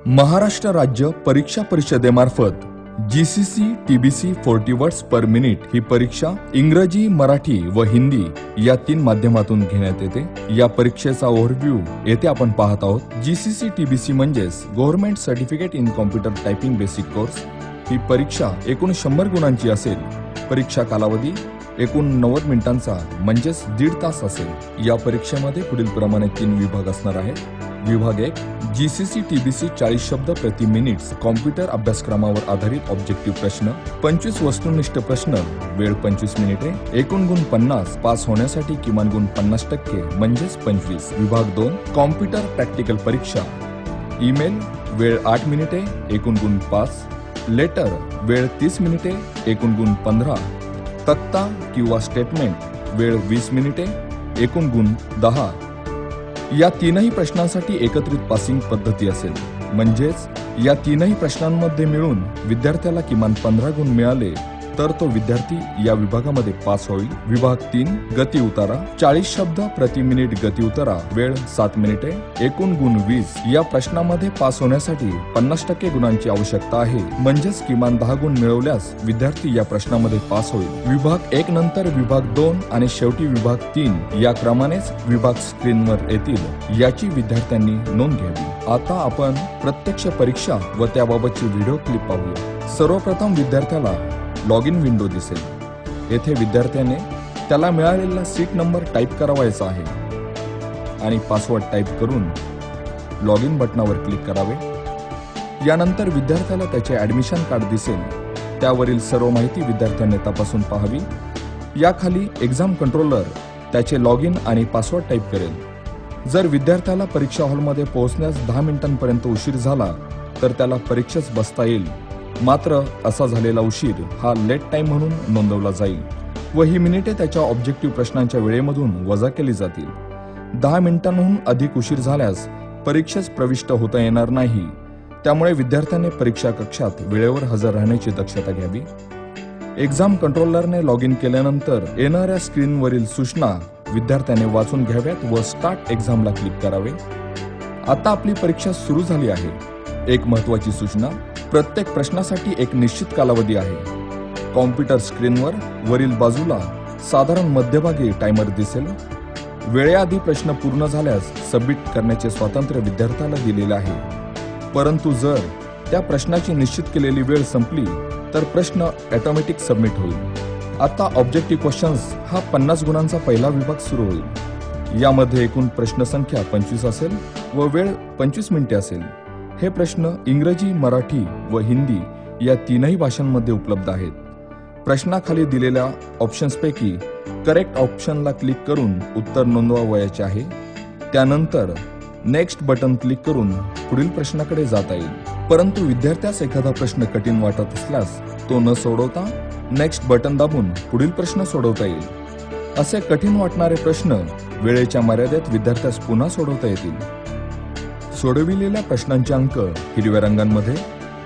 महाराष्ट्र राज्य परीक्षा परिषदेमार्फत GCC TBC 40 words per minute ही परीक्षा इंग्रजी, मराठी व हिंदी या 3 माध्यमातून घेण्यात येते। या परीक्षेचा ओव्हरव्ह्यू येथे आपण पाहत आहोत। GCC TBC म्हणजेच government certificate in computer typing basic course. ही परीक्षा एकूण 100 गुणांची असेल। परीक्षा कालावधी एकूण 90 मिनिटांचा म्हणजेच 1.5 तास असेल। या परीक्षेमध्ये पुढील प्रमाणे 3 विभाग असणार आहेत। विभाग 1 GCC TBC 40 शब्द प्रति मिनिट कॉम्प्युटर अभ्यासक्रमावर आधारित ऑब्जेक्टिव्ह प्रश्न, 25 वस्तुनिष्ठ प्रश्न, वेळ 25 मिनिटे, एकूण गुण 50, पास होण्यासाठी किमान गुण 50% म्हणजेच 25। विभाग 2 कॉम्प्युटर प्रॅक्टिकल परीक्षा, ईमेल वेळ 8 मिनिटे, एकूण गुण 5, लेटर वेळ 30 मिनिटे, एकूण गुण 15, तक्ता किंवा स्टेटमेंट वेळ 20 मिनिटे, एकूण गुण 10। या 3ही प्रश्नांसाठी एकत्रित पासिंग पद्धती असेल, म्हणजेच या 3ही प्रश्नांमध्ये मिळून विद्यार्थ्याला किमान 15 गुण मिळाले तर तो विद्यार्थी या विभागामध्ये पास होईल। विभाग 3 गती उतारा, 40 शब्द प्रति मिनिट गती उतारा, वेळ 7 मिनिटे, एकूण गुण 20। या प्रश्नामध्ये पास होण्यासाठी 50% गुणांची आवश्यकता आहे, म्हणजेच किमान 10 गुण मिळवल्यास विद्यार्थी या प्रश्नामध्ये पास होईल। विभाग 1 नंतर विभाग 2 आणि शेवटी विभाग 3 या क्रमानेच विभाग स्क्रीनवर येतील, याची विद्यार्थ्यांनी नोंद घ्यावी। आता आपण प्रत्यक्ष परीक्षा व त्याबाबतची व्हिडिओ क्लिप पाहूया। सर्वप्रथम विद्यार्थ्याला लॉग इन विंडो दिसेल। येथे विद्यार्थ्याने त्याला मिळालेला सीट नंबर टाईप करावायचा आहे आणि पासवर्ड टाईप करून लॉग इन बटनावर क्लिक करावे। यानंतर विद्यार्थ्याला त्याचे ॲडमिशन कार्ड दिसेल, त्यावरील सर्व माहिती विद्यार्थ्याने तपासून पाहावी। याखाली एक्झाम कंट्रोलर त्याचे लॉग इन आणि पासवर्ड टाईप करेल। जर विद्यार्थ्याला परीक्षा हॉलमध्ये पोहोचण्यास 10 मिनिटांपर्यंत उशीर झाला तर त्याला परीक्षेस बसता येईल, मात्र असा झालेला उशीर हा लेट टाइम म्हणून नोंदवला जाईल व ही मिनिटे त्याच्या ऑब्जेक्टिव्ह प्रश्नांच्या वेळेमधून वजा केली जातील। 10 मिनिटांहून अधिक उशीर झाल्यास परीक्षेस प्रविष्ट होता येणार नाही, त्यामुळे विद्यार्थ्याने परीक्षा कक्षात वेळेवर हजर राहण्याची दक्षता घ्यावी। एक्झाम कंट्रोलरने लॉग इन केल्यानंतर येणाऱ्या स्क्रीनवरील सूचना विद्यार्थ्याने वाचून घ्याव्यात व स्टार्ट एक्झामला क्लिक करावे। आता आपली परीक्षा सुरू झाली आहे। एक महत्त्वाची सूचना, प्रत्येक प्रश्नासाठी एक निश्चित कालावधी आहे। कॉम्प्युटर स्क्रीनवर वरील बाजूला साधारण मध्यभागी टायमर दिसेल। वेळेआधी प्रश्न पूर्ण झाल्यास सबमिट करण्याचे स्वातंत्र्य विद्यार्थ्याला दिलेले आहे, परंतु जर त्या प्रश्नाची निश्चित केलेली वेळ संपली तर प्रश्न ऑटोमॅटिक सबमिट होईल। आता ऑब्जेक्टिव्ह क्वेश्चन्स हा 50 गुणांचा पहिला विभाग सुरू होईल। यामध्ये एकूण प्रश्न संख्या 25 असेल व वेळ 25 मिनिटे असेल। हे प्रश्न इंग्रजी, मराठी व हिंदी या 3ही भाषांमध्ये उपलब्ध आहेत। प्रश्नाखाली दिलेल्या ऑप्शन्सपैकी करेक्ट ऑप्शनला क्लिक करून उत्तर नोंदवावयाचे आहे। त्यानंतर नेक्स्ट बटन क्लिक करून पुढील प्रश्नाकडे जाता येईल। परंतु विद्यार्थ्यास एखादा प्रश्न कठीण वाटत असल्यास तो न सोडवता नेक्स्ट बटन दाबून पुढील प्रश्न सोडवता येईल। असे कठीण वाटणारे प्रश्न वेळेच्या मर्यादेत विद्यार्थ्यास पुन्हा सोडवता येतील। सोडविलेल्या प्रश्नांचे अंक हिरव्या रंगांमध्ये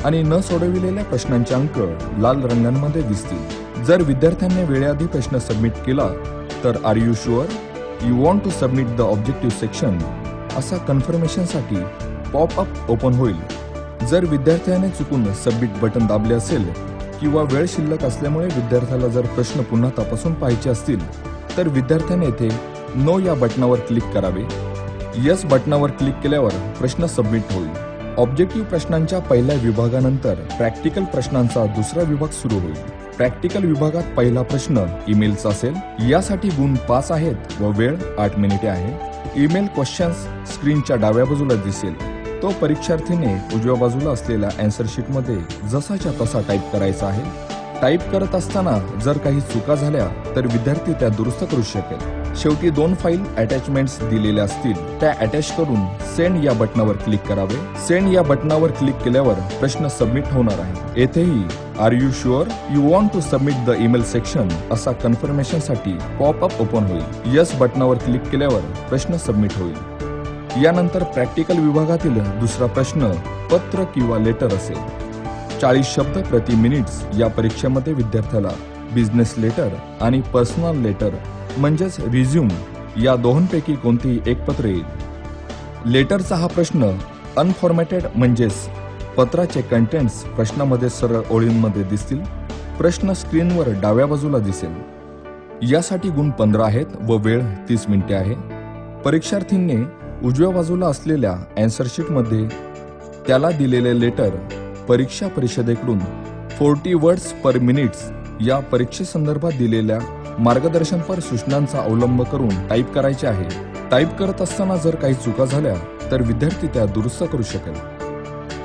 आणि न सोडविलेल्या प्रश्नांचे अंक लाल रंगांमध्ये दिसतील। जर विद्यार्थ्यांनी वेळेआधी प्रश्न सबमिट केला तर are you sure you want to submit the objective section असा कन्फर्मेशनसाठी पॉपअप ओपन होईल। जर विद्यार्थ्याने चुकून सबमिट बटन दाबले असेल किंवा वेळ शिल्लक असल्यामुळे विद्यार्थ्याला जर प्रश्न पुन्हा तपासून पाहायचे असतील तर विद्यार्थ्याने येथे नो या बटनावर क्लिक करावे। यस बटनावर क्लिक केल्यावर प्रश्न सबमिट होईल। ऑब्जेक्टिव्ह प्रश्नांच्या पहिल्या विभागानंतर प्रॅक्टिकल प्रश्नांचा दुसरा विभाग सुरू होईल। प्रॅक्टिकल विभागात पहिला प्रश्न ईमेलचा असेल। यासाठी गुण 5 आहेत व वेळ 8 मिनिटे आहे। ईमेल क्वेश्चन्स स्क्रीनच्या डाव्या बाजूला दिसेल। तो परीक्षार्थीने उजव्या बाजूला असलेल्या आन्सर शीटमध्ये जसाच्या तसा टाईप करायचा आहे। टाईप करत असताना जर काही चुका झाल्या तर विद्यार्थी त्या दुरुस्त करू शकेल। शेवटी 2 फाईल अटॅचमेंट्स दिलेल्या असतील, त्या अटॅच करून सेंड या बटनावर क्लिक करावे। सेंड या बटनावर क्लिक केल्यावर प्रश्न सबमिट होणार आहे। येथेही are you sure you want to submit the email section असा कन्फर्मेशनसाठी पॉपअप ओपन होईल। यस बटनावर क्लिक केल्यावर प्रश्न सबमिट होईल। यानंतर प्रॅक्टिकल विभागातील दुसरा प्रश्न पत्र किंवा लेटर असेल। 40 शब्द प्रति मिनिट या परीक्षेमध्ये विद्यार्थ्याला बिझनेस लेटर आणि पर्सनल लेटर म्हणजेच रिझ्यूम या दोहोंपैकी कोणतेही एक पत्र येईल। लेटरचा हा प्रश्न अनफॉर्मॅटेड म्हणजेच पत्राचे कंटेंट्स प्रश्नामध्ये सरळ ओळींमध्ये दिसतील. प्रश्न स्क्रीनवर डाव्या बाजूला दिसेल. यासाठी गुण 15 आहेत व वेळ 30 मिनिटे आहे. परीक्षार्थींनी उजव्या बाजूला असलेल्या अँसर शीटमध्ये त्याला दिलेले लेटर परीक्षा परिषदेकडून 40 वर्ड्स पर मिनिट्स या परीक्षेसंदर्भात दिलेल्या मार्गदर्शनपर सूचनांचा अवलंब करून टाईप करायचे आहे. टाईप करत असताना जर काही चुका झाल्या तर विद्यार्थी त्या दुरुस्त करू शकेल.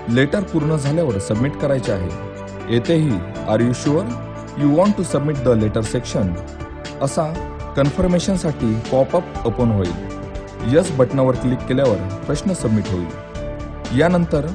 लेटर पूर्ण झाल्यावर सबमिट करायचे आहे. येथेही are you sure you want to submit the letter section असा कन्फर्मेशनसाठी पॉपअप ओपन होईल. यस बटनावर क्लिक केल्यावर प्रश्न सबमिट होईल. यानंतर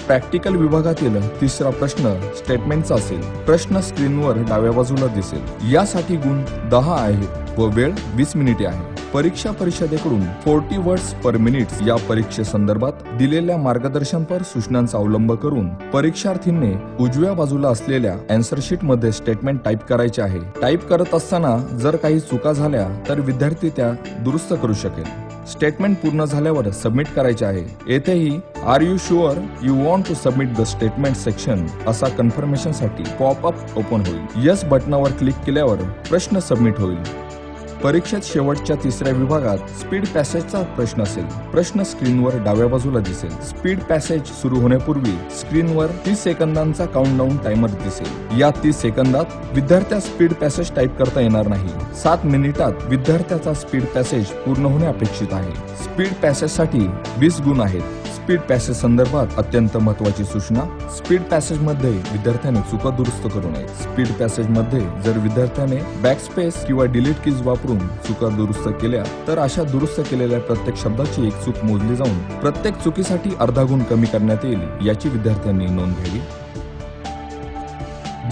प्रॅक्टिकल विभागातील तिसरा प्रश्न स्टेटमेंटचा असेल. प्रश्न स्क्रीनवर डाव्या बाजूला दिसेल. यासाठी गुण 10 आहेत व वेळ 20 मिनिटे आहे. परीक्षा परिषदेकडून 40 वर्ड्स पर मिनिट्स या परीक्षेसंदर्भात दिलेल्या मार्गदर्शनपर सूचनांचा अवलंब करून परीक्षार्थींनी उजव्या बाजूला असलेल्या अँसर शीटमध्ये स्टेटमेंट टाईप करायचे आहे. टाईप करत असताना जर काही चुका झाल्या तर विद्यार्थी त्या दुरुस्त करू शकेल. स्टेटमेंट पूर्ण झाल्यावर सबमिट करायचे आहे. येथेही are you sure you want to submit the statement section असा कन्फर्मेशनसाठी पॉपअप ओपन होईल. यस बटनावर क्लिक केल्यावर प्रश्न सबमिट होईल. परीक्षेत शेवटच्या तिसऱ्या विभागात स्पीड पॅसेजचा प्रश्न असेल. प्रश्न स्क्रीनवर डाव्या बाजूला दिसेल. स्पीड पॅसेज सुरू होण्यापूर्वी स्क्रीनवर 30 सेकंदांचा काउंटडाऊन टायमर दिसेल. या 30 सेकंदात विद्यार्थ्यास स्पीड पॅसेज टाईप करता येणार नाही. 7 मिनिटात विद्यार्थ्याचा स्पीड पॅसेज पूर्ण होणे अपेक्षित आहे. स्पीड पॅसेजसाठी 20 गुण आहेत. स्पीड पॅसेज संदर्भात अत्यंत महत्त्वाची सूचना. स्पीड पॅसेज मध्ये विद्यार्थ्याने चुका दुरुस्त करू नये. स्पीड पॅसेज मध्ये जर विद्यार्थ्याने बॅकस्पेस किंवा डिलीट कीज वापरून चुका दुरुस्त केल्या तर अशा दुरुस्त केलेल्या प्रत्येक शब्दाची एक चूक मोजली जाऊन प्रत्येक चुकीसाठी अर्धा गुण कमी करण्यात येईल याची विद्यार्थ्यांनी नोंद घ्यावी.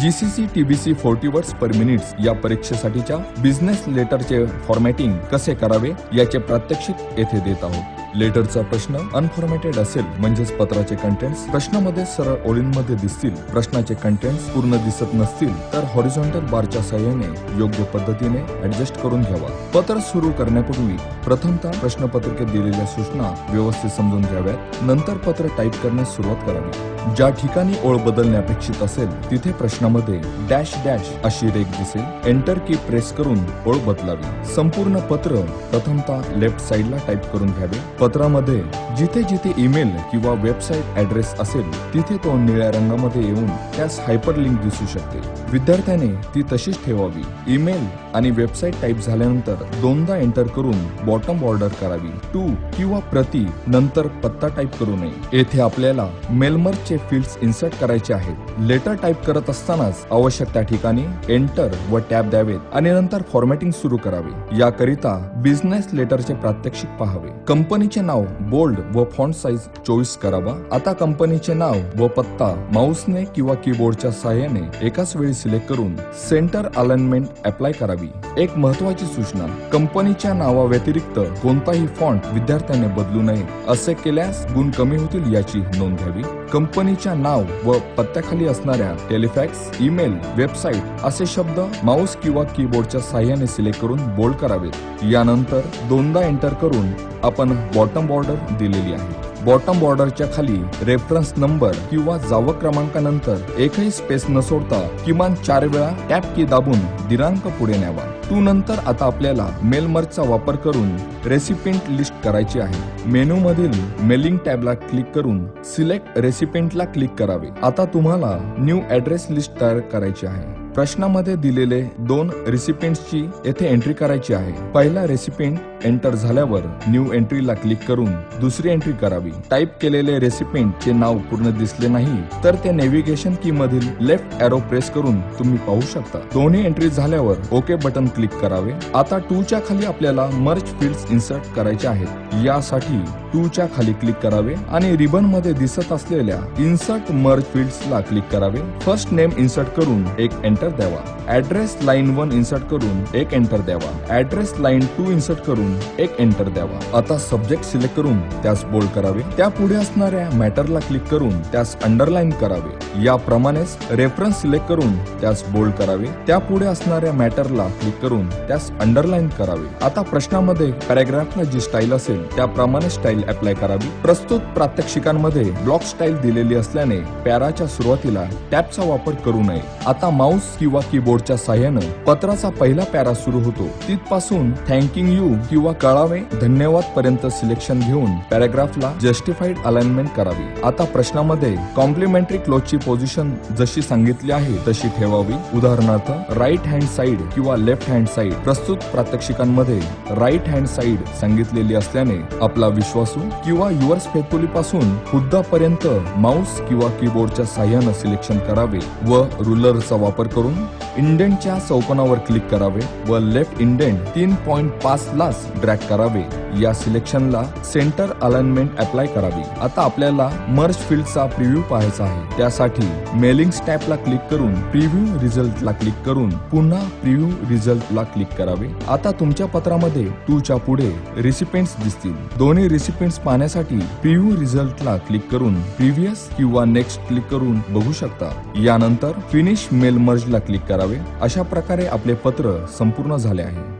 GCC TBC 40 वर्ड्स पर मिनिट्स या परीक्षेसाठीच्या बिझनेस लेटरचे फॉर्मॅटिंग कसे करावे याचे प्रात्यक्षिक येथे देत आहोत. लेटरचा प्रश्न अनफॉर्मॅटेड असेल म्हणजेच पत्राचे कंटेंट्स प्रश्नामध्ये सरळ ओळींमध्ये दिसतील. प्रश्नाचे कंटेंट्स पूर्ण दिसत नसतील तर हॉरिझॉन्टल बारच्या साहाय्याने योग्य पद्धतीने ऍडजस्ट करून घ्यावा. पत्र सुरू करण्यापूर्वी प्रथमतः प्रश्नपत्रिकेत दिलेल्या सूचना व्यवस्थित समजून घ्याव्यात. नंतर पत्र टाईप करण्यास सुरुवात करावी. ज्या ठिकाणी ओळ बदलणे अपेक्षित असेल तिथे प्रश्नामध्ये डॅश डॅश अशी रेघ दिसेल. एंटर की प्रेस करून ओळ बदलावी. संपूर्ण पत्र प्रथमतः लेफ्ट साइडला टाईप करून घ्यावे. पत्रामध्ये जिथे जिथे ईमेल किंवा वेबसाईट ऍड्रेस असेल तिथे तो निळ्या रंगामध्ये येऊन त्यास हायपरलिंक दिसू शकते. विद्यार्थ्याने ती तशीच ठेवावी. ईमेल आणि वेबसाईट टाईप झाल्यानंतर दोनदा एंटर करून बॉटम बॉर्डर करावी. टू किंवा प्रति नंतर पत्ता टाईप करू नये. येथे आपल्याला मेलमर्जचे फील्ड्स इन्सर्ट करायचे आहेत. लेटर टाईप करत असतानाच आवश्यक त्या ठिकाणी एंटर व टॅब द्यावेत आणि नंतर फॉर्मॅटिंग सुरू करावे. याकरिता बिझनेस लेटरचे प्रात्यक्षिक पाहावे. कंपनीचे नाव बोल्ड व फॉन्ट साइज 24 करावा. आता कंपनीचे नाव व पत्ता माऊसने किंवा कीबोर्डच्या साहाय्याने एकाच वेळी सिलेक्ट करून सेंटर अलाइनमेंट अप्लाय करावी. एक महत्वाची सूचना, कंपनीच्या नावाव्यतिरिक्त कोणताही फॉन्ट विद्यार्थ्याने बदलू नये. असे केल्यास गुण कमी होतील याची नोंद घ्यावी. कंपनीच्या नाव व पत्त्याखाली असणाऱ्या टेलिफॅक्स, ईमेल, वेबसाईट असे शब्द माऊस किंवा कीबोर्डच्या साहाय्याने सिलेक्ट करून बोल्ड करावेत. यानंतर दोनदा एंटर करून आपण बॉटम बॉर्डर दिलेली आहे. बॉटम बॉर्डरच्या खाली रेफरन्स नंबर किंवा जावक क्रमांकानंतर एकही स्पेस न सोडता किमान 4 वेळा टॅब की दाबून दिनांक पुढे न्यावा. टू नंतर आता आपल्याला मेल मर्जचा वापर करून रेसिपिएंट लिस्ट करायची आहे. मेनू मधील मेलिंग टॅबला क्लिक करून सिलेक्ट रेसिपिएंटला क्लिक करावे. आता तुम्हाला न्यू ऍड्रेस लिस्ट तयार करायची आहे. प्रश्नामध्ये दिलेले 2 रेसिपिएंट्सची येथे एंट्री करायची आहे. पहिला रेसिपिएंट एंटर झाल्यावर न्यू एंट्रीला क्लिक करून दुसरी एंट्री करावी. टाईप केलेले रेसिपिएंटचे नाव पूर्ण दिसले नाही तर ते नेव्हिगेशन की मधील लेफ्ट एरो प्रेस करून तुम्ही पाहू शकता. दोन्ही एंट्री झाल्यावर ओके बटन क्लिक करावे. आता 2 च्या खाली आपल्याला मर्ज फील्ड्स इन्सर्ट करायचे आहेत. यासाठी 2 च्या खाली क्लिक करावे आणि रिबन मध्ये दिसत असलेल्या इन्सर्ट मर्ज फील्ड्सला क्लिक करावे. फर्स्ट नेम इन्सर्ट करून एक एंटर द्यावा. ऍड्रेस लाईन 1 इन्सर्ट करून एक एंटर द्यावा. ऍड्रेस लाईन 2 इन्सर्ट करून एक एंटर द्यावा. आता सब्जेक्ट सिलेक्ट करून त्यास बोल्ड करावे. त्यापुढे असणाऱ्या मॅटरला क्लिक करून त्यास अंडरलाईन करावे. याप्रमाणेच रेफरन्स सिलेक्ट करून त्यास बोल्ड करावे. त्यापुढे असणाऱ्या मॅटरला क्लिक करून त्यास अंडरलाईन करावे. आता प्रश्नामध्ये पॅराग्राफला जी स्टाईल असेल त्याप्रमाणे स्टाईल अप्लाय करावी. प्रस्तुत प्रात्यक्षिकांमध्ये ब्लॉक स्टाईल दिलेली असल्याने पॅराच्या सुरुवातीला टॅबचा वापर करू नये. आता माऊस किंवा कीबोर्डच्या साहाय्याने पत्राचा पहिला पॅरा सुरू होतो. तिथपासून थँकिंग यू किंवा कळावे धन्यवाद पर्यंत सिलेक्शन घेऊन पॅराग्राफला जस्टिफाईड अलाइनमेंट करावी. आता प्रश्नामध्ये कॉम्प्लिमेंटरी क्लोजची पोझिशन जशी सांगितली आहे तशी ठेवावी. उदाहरणार्थ राईट हँड साइड किंवा लेफ्ट हँड साइड. प्रस्तुत प्रात्यक्षिकांमध्ये राईट हँड साइड सांगितलेली असल्याने आपला विश्वासू किंवा युअर्स फेथफुली पासून हुद्दापर्यंत माऊस किंवा कीबोर्डच्या साहाय्याने सिलेक्शन करावे व रुलरचा वापर करून इंडेंटच्या चौकोनावर क्लिक करावे व लेफ्ट इंडेंट 3.5 लाच ड्रॅग करावे. या सिलेक्शनला सेंटर अलाइनमेंट अप्लाय करावी. आता आपल्याला मर्ज फील्डचा प्रिव्ह्यू पाहायचा आहे. त्यासाठी मेलिंग्स टॅबला क्लिक करून प्रिव्ह्यू रिझल्टला क्लिक करून पुन्हा प्रिव्ह्यू रिझल्टला क्लिक करावे. आता तुमच्या पत्रामध्ये 2 च्या पुढे रिसिपेंट्स दिसतील. दोन्ही रिसिपेंट्स पाहण्यासाठी प्रिव्ह्यू रिझल्टला क्लिक करून प्रिव्हियस किंवा नेक्स्ट क्लिक करून बघू शकता. यानंतर फिनिश मेल मर्जला क्लिक करावे. अशा प्रकारे आपले पत्र संपूर्ण झाले आहे.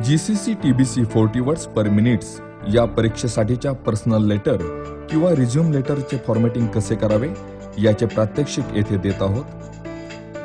GCC TBC 40 वर्ड्स पर मिनिट्स या परीक्षेसाठीच्या पर्सनल लेटर किंवा रिझ्यूम लेटरचे फॉर्मॅटिंग कसे करावे याचे प्रात्यक्षिक येथे देत आहोत.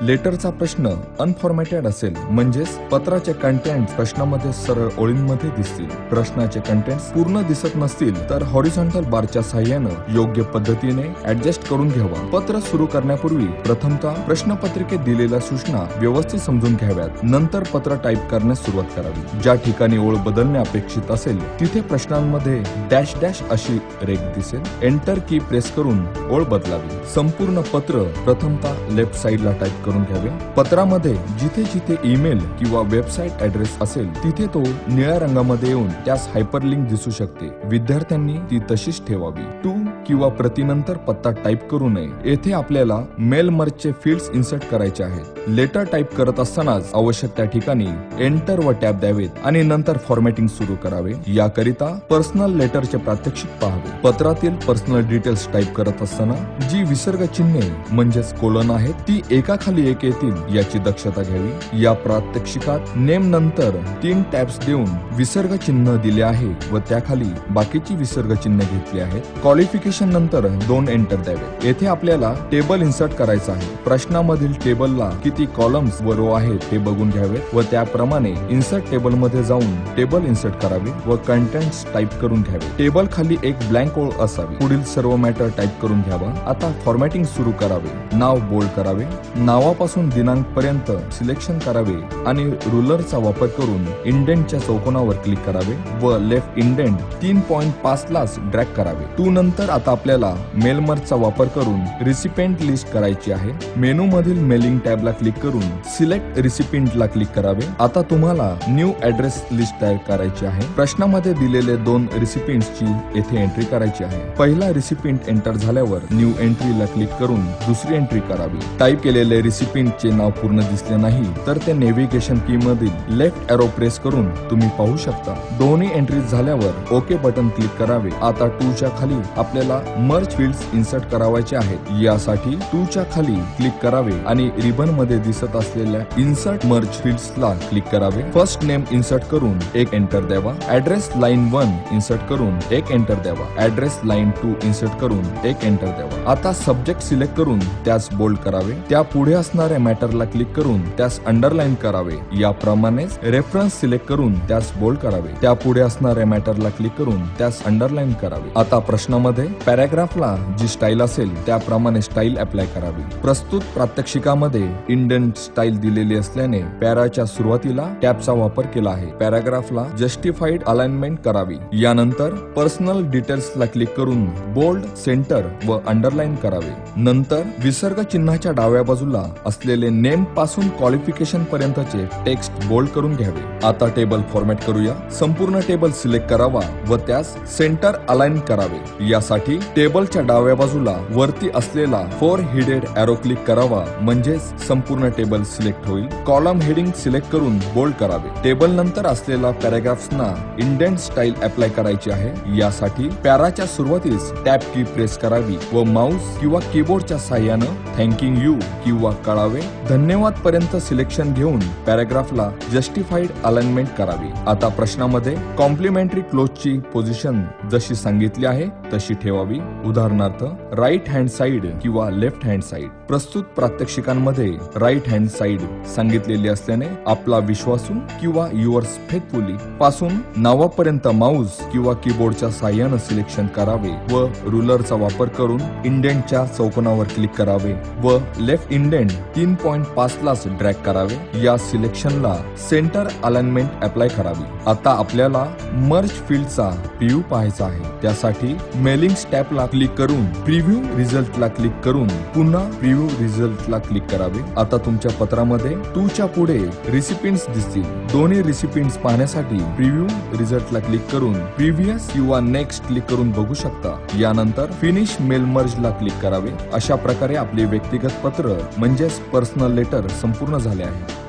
लेटरचा प्रश्न अनफॉर्मॅटेड असेल म्हणजेच पत्राचे कंटेंट प्रश्नामध्ये सरळ ओळींमध्ये दिसतील. प्रश्नाचे कंटेंट पूर्ण दिसत नसतील तर हॉरिझॉन्टल बारच्या साहाय्याने योग्य पद्धतीने ऍडजस्ट करून घ्यावा. पत्र सुरू करण्यापूर्वी प्रथमतः प्रश्नपत्रिकेत दिलेल्या सूचना व्यवस्थित समजून घ्याव्यात. नंतर पत्र टाईप करण्यास सुरुवात करावी. ज्या ठिकाणी ओळ बदलणे अपेक्षित असेल तिथे प्रश्नांमध्ये डॅश डॅश अशी रेघ दिसेल. एंटर की प्रेस करून ओळ बदलावी. संपूर्ण पत्र प्रथमतः लेफ्ट साइडला टाईप करून घ्यावे. पत्रामध्ये जिथे जिथे ईमेल किंवा वेबसाईट ऍड्रेस असेल तिथे तो निळ्या रंगामध्ये येऊन त्यास हायपरलिंक दिसू शकते. विद्यार्थ्यांनी ती तशीच ठेवावी. टू किंवा प्रतिनंतर पत्ता टाईप करू नये. येथे आपल्याला मेल मर्जचे फील्ड्स इन्सर्ट करायचे आहेत. लेटर टाईप करत असतानाच आवश्यक त्या ठिकाणी एंटर व टॅब द्यावेत आणि नंतर फॉर्मॅटिंग सुरू करावे. याकरिता पर्सनल लेटरचे प्रात्यक्षिक पाहावे. पत्रातील पर्सनल डिटेल्स टाईप करत असताना जी विसर्ग चिन्हे म्हणजेच कोलन आहेत ती एकाखाली एक येतील याची दक्षता घ्यावी. या प्रात्यक्षिकात नेम नंतर 3 टॅब्स देऊन विसर्ग चिन्ह दिले आहे व त्याखाली बाकीची विसर्ग चिन्ह घेतली आहेत. क्वालिफिकेशन नंतर 2 एंटर द्यावे. येथे आपल्याला टेबल इन्सर्ट करायचा आहे. प्रश्नामधील टेबलला किती कॉलम्स व रो आहेत ते बघून घ्यावेत व त्याप्रमाणे इन्सर्ट टेबल मध्ये जाऊन टेबल इन्सर्ट करावे व कंटेंट्स टाईप करून घ्यावे. टेबल खाली एक ब्लँक ओळ असावी. पुढील सर्व मॅटर टाईप करून घ्यावा. आता फॉर्मॅटिंग सुरू करावे. नाव बोल्ड करावे. नावापासून दिनांक पर्यंत सिलेक्शन करावे आणि रुलरचा वापर करून इंडेंटच्या चौकोनावर क्लिक करावे व लेफ्ट इंडेंट 3.5 लाच ड्रॅग करावे. 2 नंतर आता आपल्याला मेल मर्जचा वापर करून रिसिपेंट लिस्ट करायची आहे. मेनू मधील मेलिंग टॅबला क्लिक करून सिलेक्ट रिसिपेंटला क्लिक करावे. आता तुम्हाला न्यू ऍड्रेस लिस्ट तयार करायची आहे. प्रश्नामध्ये दिलेले 2 रिसिपेंट्सची येथे एंट्री करायची आहे. पहिला रिसिपेंट एंटर झाल्यावर न्यू एंट्रीला क्लिक करून दुसरी एंट्री करावी. टाईप केलेले रिसिपेंटचे नाव पूर्ण दिसले नाही तर ते नेव्हिगेशन की मधील लेफ्ट एरो प्रेस करून तुम्ही पाहू शकता. दोन्ही एंट्रीज झाल्यावर ओके बटन क्लिक करावे. आता 2 च्या खाली आपल्याला मर्ज फील्ड्स इन्सर्ट करावायचे आहेत. यासाठी 2 च्या खाली क्लिक करावे आणि रिबन मध्ये दिसत असलेल्या इन्सर्ट मर्ज फील्ड्सला क्लिक करावे. फर्स्ट नेम इन्सर्ट करून 1 एंटर द्यावा. ऍड्रेस लाईन 1 इन्सर्ट करून 1 एंटर द्यावा. ऍड्रेस लाईन 2 इन्सर्ट करून 1 एंटर द्यावा. आता सब्जेक्ट सिलेक्ट करून त्यास बोल्ड करावे. त्या पुढे असणाऱ्या मॅटरला क्लिक करून त्यास अंडरलाईन करावे. याप्रमाणेच रेफरन्स सिलेक्ट करून त्यास बोल्ड करावे. त्या पुढे असणाऱ्या मॅटरला क्लिक करून त्यास अंडरलाईन करावे. आता प्रश्नामध्ये पॅराग्राफला जी स्टाईल असेल त्याप्रमाणे स्टाईल अप्लाय करावी. प्रस्तुत प्रात्यक्षिकामध्ये इंडेंट स्टाईल दिलेली असल्याने पॅराच्या सुरुवातीला टॅबचा वापर केला आहे. पॅराग्राफला जस्टिफाईड अलाइनमेंट करावी. यानंतर पर्सनल डिटेल्सला क्लिक करून बोल्ड, सेंटर व अंडरलाईन करावे. नंतर विसर्ग चिन्हाच्या डाव्या बाजूला असलेले नेम पासून क्वालिफिकेशन पर्यंतचे टेक्स्ट बोल्ड करून घ्यावे. आता टेबल फॉर्मॅट करूया. संपूर्ण टेबल सिलेक्ट करावा व त्यास सेंटर अलाइन करावे. यासाठी टेबलच्या डाव्या बाजूला वरती असलेला 4 हिडेड एरो क्लिक करावा, म्हणजेच संपूर्ण टेबल सिलेक्ट होईल. कॉलम हेडिंग सिलेक्ट करून बोल्ड करावे. टेबल नंतर असलेला पॅराग्राफ्सना इंडेंट स्टाईल अप्लाय करायची आहे. यासाठी पॅराच्या सुरुवातीस टॅब की प्रेस करावी व माउस किंवा कीबोर्डच्या साहाय्यानं थँकिंग यू किंवा कळावे धन्यवाद पर्यंत सिलेक्शन घेऊन पॅराग्राफला जस्टिफाईड अलाइनमेंट करावी. आता प्रश्नामध्ये कॉम्प्लिमेंटरी क्लोजची पोझिशन जशी सांगितली आहे तशी ठेवावी. उदाहरणार्थ राईट हँड साइड किंवा लेफ्ट हँड साइड. प्रस्तुत प्रात्यक्षिकांमध्ये राईट हँड साइड सांगितलेली असल्याने आपला विश्वासू किंवा युअर्स फेथफुली पासून नावापर्यंत माउस किंवा कीबोर्डच्या साहाय्याने सिलेक्शन करावे व रुलरचा वापर करून इंडेंटच्या चौकोनावर क्लिक करावे व लेफ्ट इंडेंट 3.5 लाच ड्रॅग करावे. या सिलेक्शनला सेंटर अलाइनमेंट अप्लाय करावी. आता आपल्याला मर्ज फील्डचा प्रिव्ह्यू पाहायचा आहे. त्यासाठी मेलिंग टॅबला क्लिक करून प्रिव्ह्यू रिझल्टला क्लिक करून पुन्हा प्रिव्ह्यू रिझल्टला क्लिक करावे. आता तुमच्या पत्रामध्ये 2 च्या पुढे रिसिपियंट्स दिसतील. दोन्ही रिसिपियंट्स पाहण्यासाठी प्रिव्ह्यू रिझल्टला क्लिक करून प्रिव्हियस किंवा नेक्स्ट क्लिक करून बघू शकता. यानंतर फिनिश मेल मर्जला क्लिक करावे. अशा प्रकारे आपले व्यक्तिगत पत्र म्हणजेच पर्सनल लेटर संपूर्ण झाले आहे.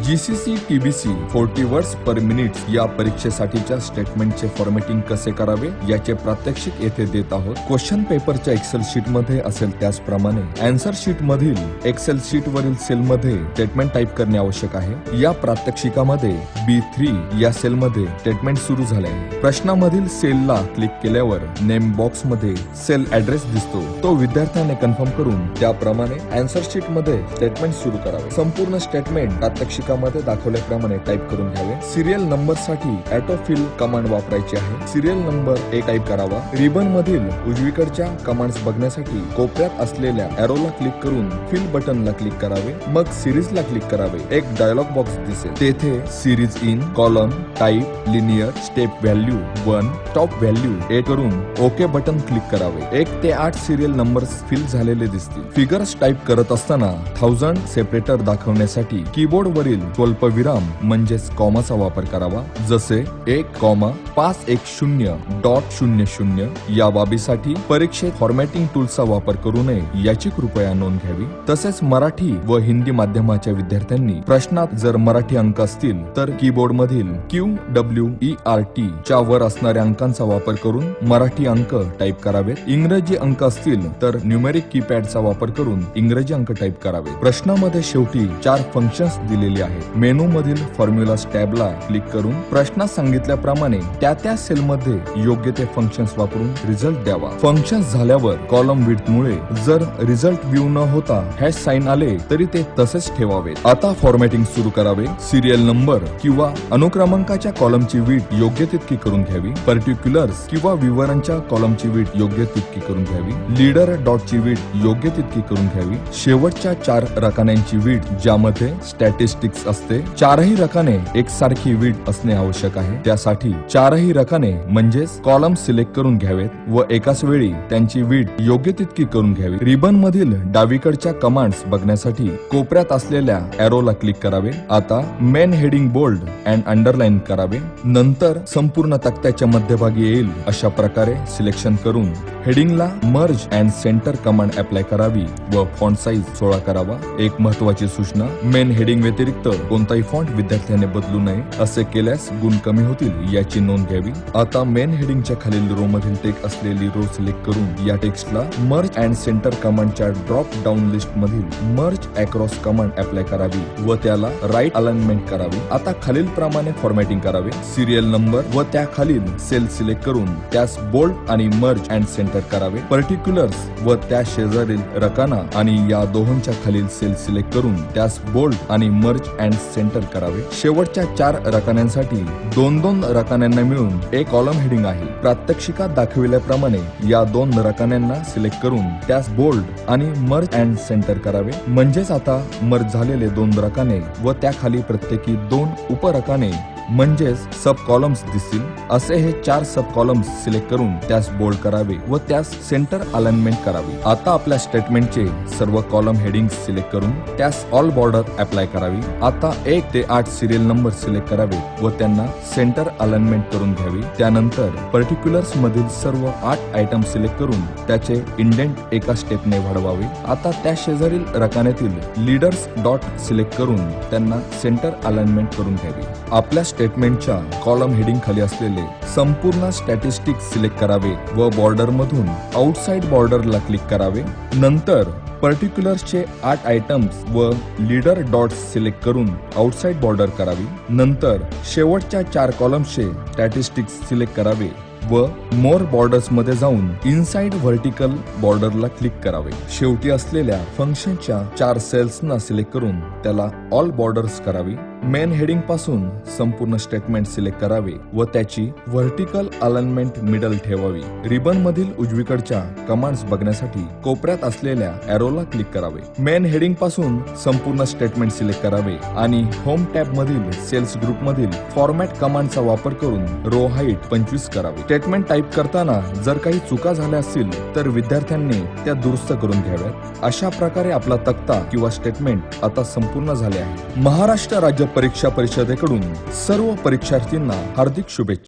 GCC TBC 40 words per minute या परीक्षेसाठीच्या स्टेटमेंटचे फॉर्मॅटिंग कसे करावे याचे प्रात्यक्षिक येथे देत आहोत. क्वेश्चन पेपरच्या एक्सेल शीट मध्ये असेल त्याचप्रमाणे आन्सर शीट मधील एक्सेल शीट वरील सेल मध्ये स्टेटमेंट टाइप करणे आवश्यक आहे. या प्रात्यक्षिकामध्ये B3 या सेल मध्ये स्टेटमेंट सुरू झाले आहे. प्रश्नामधील सेलला क्लिक केल्यावर नेम बॉक्स मध्ये सेल ऍड्रेस दिसतो. तो विद्यार्थ्याने कन्फर्म करून त्याप्रमाणे आन्सर शीट मध्ये स्टेटमेंट सुरू करावे. संपूर्ण स्टेटमेंट प्रात्यक्षिक मध्ये दाखवल्याप्रमाणे टाइप करून घ्यावे. सिरियल नंबर साठी ऑटो फिल कमांड वापरायची आहे. सिरियल नंबर 1 टाइप करावा. रिबन मधील उजवीकडच्या कमांड्स बघण्यासाठी कोपऱ्यात असलेल्या एरोला क्लिक करून फिल बटनला क्लिक करावे. मग सिरीजला क्लिक करावे. एक डायलॉग बॉक्स दिसेल. तेथे series in, column, type, linear, step value 1, top value 8 करून ओके बटन क्लिक करावे. 1 ते 8 सिरियल नंबर्स फिल झालेले दिसतील. फिगर्स टाइप करत असताना 1000 सेपरेटर दाखवण्यासाठी कीबोर्ड वरील स्वल्पविराम म्हणजेच कॉमाचा वापर करावा. जसे 1,510.00 या बाबीसाठी परीक्षेत फॉर्मॅटिंग टूलचा वापर करू नये याची कृपया नोंद घ्यावी. तसेच मराठी व हिंदी माध्यमाच्या विद्यार्थ्यांनी प्रश्नात जर मराठी अंक असतील तर कीबोर्ड मधील QWERT च्या वर असणाऱ्या अंकांचा वापर करून मराठी अंक टाइप करावेत. इंग्रजी अंक असतील तर न्यूमेरिक कीपॅडचा वापर करून इंग्रजी अंक टाइप करावे. प्रश्नामध्ये शेवटी 4 फंक्शन्स दिलेली आहे. मेनू मधील फॉर्म्युलास टॅबला क्लिक करून प्रश्नात सांगितल्याप्रमाणे त्या सेलमध्ये योग्य ते फंक्शन्स वापरून रिझल्ट द्यावा. फंक्शन्स झाल्यावर कॉलम विड्थ मुळे जर रिझल्ट व्ह्यू न होता हॅश साइन आले तरी ते तसेच ठेवावे. आता फॉर्मॅटिंग सुरू करावे. सिरियल नंबर किंवा अनुक्रमांकाच्या कॉलमची विड्थ योग्य तितकी करून घ्यावी. पर्टिक्युलर्स किंवा विवरणच्या कॉलमची विड्थ योग्य तितकी करून घ्यावी. लीडर डॉटची विड्थ योग्य तितकी करून घ्यावी. शेवटच्या 4 रकान्यांची विड्थ ज्यामध्ये स्टॅटिस्टिक्स असते 4ही रकाने एकसारखी विड्थ असणे आवश्यक आहे. त्यासाठी 4ही रकाने म्हणजेच कॉलम सिलेक्ट करून घ्यावेत व एकाच वेळी त्यांची विड्थ योग्य तितकी करून घ्यावी. रिबन मधील डावीकडच्या कमांड्स बघण्यासाठी कोपऱ्यात असलेल्या एरोला क्लिक करावे. आता main heading bold and underline करावे. नंतर संपूर्ण तक्त्याच्या मध्यभागी येईल अशा प्रकारे सिलेक्शन करून हेडिंगला merge and centre command apply करावी व फॉन्ट साइज 16 करावा. एक महत्वाची सूचना, मेन हेडिंग व्यतिरिक्त कोणताही फॉन्ट विद्यार्थ्याने बदलू नये. असे केल्यास गुण कमी होतील याची नोंद घ्यावी. आता मेन हेडिंगच्या खालील रो मधील टेक्स्ट असलेली रो सिलेक्ट करून या टेक्स्टला मर्ज अँड सेंटर कमांडच्या ड्रॉप डाऊन लिस्ट मधील मर्ज अक्रॉस कमांड अप्लाय करावी व त्याला राईट अलाइनमेंट करावी. आता खालील प्रमाणे फॉर्मॅटिंग करावे. सिरियल नंबर व त्या खालील सेल सिलेक्ट करून त्यास बोल्ड आणि मर्ज अँड सेंटर करावे. पर्टिक्युलर्स व त्या शेजारील रकाना आणि या दोहोंच्या खालील सेल सिलेक्ट करून त्यास बोल्ड आणि मर्ज अँड सेंटर करावे. शेवटच्या 4 रकान्यांसाठी 2-2 रकान्यांना मिळून एक कॉलम हेडिंग आहे. प्रात्यक्षिकात दाखविल्याप्रमाणे या 2 रकान्यांना सिलेक्ट करून त्यास बोल्ड आणि मर्ज अँड सेंटर करावे. म्हणजेच आता मर्ज झालेले 2 रकाने व त्याखाली प्रत्येकी 2 उपरकाने म्हणजेच सब कॉलम्स दिसतील. असे हे 4 सब कॉलम्स सिलेक्ट करून त्यास बोल्ड करावे व त्यास सेंटर अलाइनमेंट करावी. आता आपल्या स्टेटमेंटचे सर्व कॉलम हेडिंग सिलेक्ट करून त्यास ऑल बॉर्डर अप्लाय करावी. आता 1 ते 8 सिरियल नंबर सिलेक्ट करावे व त्यांना सेंटर अलाइनमेंट करून घ्यावी. त्यानंतर पर्टिक्युलर्स मधील सर्व 8 आयटम सिलेक्ट करून त्याचे इंडेंट एका स्टेपने वाढवावे. आता त्या शेजारील रकान्यातील लीडर्स डॉट सिलेक्ट करून त्यांना सेंटर अलाइनमेंट करून घ्यावी. आपल्या स्टेटमेंटच्या कॉलम हेडिंग खाली असलेले संपूर्ण स्टॅटिस्टिक्स सिलेक्ट करावे व बॉर्डर मधून आउटसाइड बॉर्डरला क्लिक करावे. नंतर पर्टिक्युलर्सचे 8 आयटम्स व लीडर डॉट्स सिलेक्ट करून आउटसाइड बॉर्डर करावी. नंतर शेवटच्या 4 कॉलम्सचे स्टॅटिस्टिक्स सिलेक्ट करावे व मोर बॉर्डर्स मध्ये जाऊन इनसाइड व्हर्टिकल बॉर्डरला क्लिक करावे. शेवटी असलेल्या फंक्शनच्या 4 सेल्सना सिलेक्ट करून त्याला ऑल बॉर्डर्स करावी. मेन हेडिंग पासून संपूर्ण स्टेटमेंट सिलेक्ट करावे व त्याची व्हर्टिकल अलाइनमेंट मिडल ठेवावी. रिबन मधील उजवीकडच्या कमांड्स बघण्यासाठी कोपऱ्यात असलेल्या एरोला क्लिक करावे. मेन हेडिंग पासून संपूर्ण स्टेटमेंट सिलेक्ट करावे आणि होम टॅब मधील सेल्स ग्रुप मधील फॉर्मॅट कमांडचा वापर करून रो हाईट 25 करावे. स्टेटमेंट टाईप करताना जर काही चुका झाल्या असतील तर विद्यार्थ्यांनी त्या दुरुस्त करून घ्याव्यात. अशा प्रकारे आपला तक्ता किंवा स्टेटमेंट आता संपूर्ण झाले आहे. महाराष्ट्र राज्य परीक्षा परिषदेकडून सर्व परीक्षार्थींना हार्दिक शुभेच्छा.